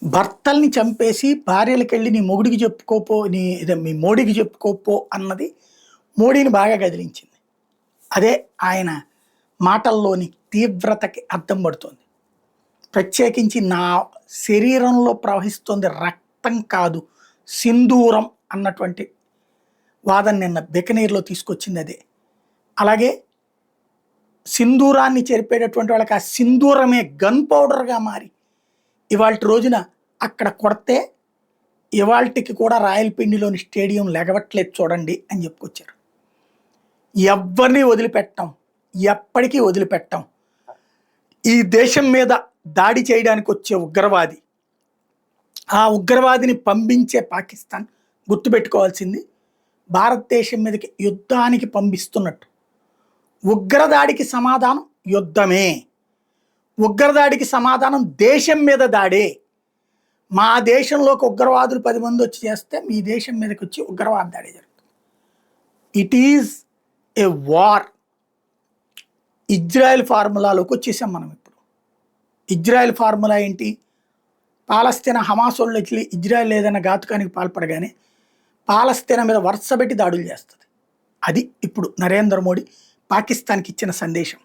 భర్తల్ని చంపేసి భార్యలకెళ్ళి నీ మొగుడికి చెప్పుకోపో, మీ మోడీకి చెప్పుకోపో అన్నది మోడీని బాగా కదిలించింది. అదే ఆయన మాటల్లోని తీవ్రతకి అద్దం పడుతోంది. ప్రత్యేకించి నా శరీరంలో ప్రవహిస్తోంది రక్తం కాదు సింధూరం అన్నటువంటి వాదన నిన్న బికనీర్‌లో తీసుకొచ్చింది అదే. అలాగే సింధూరాన్ని చెరిపేటటువంటి వాళ్ళకి ఆ సింధూరమే గన్ పౌడర్‌గా మారి ఇవాల్టి రోజున అక్కడ కొడితే ఇవాల్టికి కూడా రాయలపిండిలోని స్టేడియం లెగవట్లేదు చూడండి అని చెప్పుకొచ్చారు. ఎవ్వరిని వదిలిపెట్టం, ఎప్పటికీ వదిలిపెట్టం. ఈ దేశం మీద దాడి చేయడానికి వచ్చే ఉగ్రవాది, ఆ ఉగ్రవాదిని పంపించే పాకిస్తాన్ గుర్తుపెట్టుకోవాల్సింది భారతదేశం మీదకి యుద్ధానికి పంపిస్తున్నట్టు. ఉగ్రదాడికి సమాధానం యుద్ధమే. ఉగ్రదాడికి సమాధానం దేశం మీద దాడే. మా దేశంలోకి ఉగ్రవాదులు 10 మంది వచ్చి చేస్తే మీ దేశం మీదకి వచ్చి ఉగ్రవాద దాడి జరుగుతుంది. It is a war. Israel ఫార్ములాలోకి వచ్చేసాం మనం ఇప్పుడు. ఇజ్రాయెల్ ఫార్ములా ఏంటి? పాలస్తీనా హమాస్ వాళ్ళు వచ్చి ఇజ్రాయెల్ ఏదైనా ఘాతుకానికి పాల్పడగానే పాలస్తీనా మీద వరుసపెట్టి దాడులు చేస్తుంది. అది ఇప్పుడు నరేంద్ర మోడీ పాకిస్తాన్కి ఇచ్చిన సందేశం.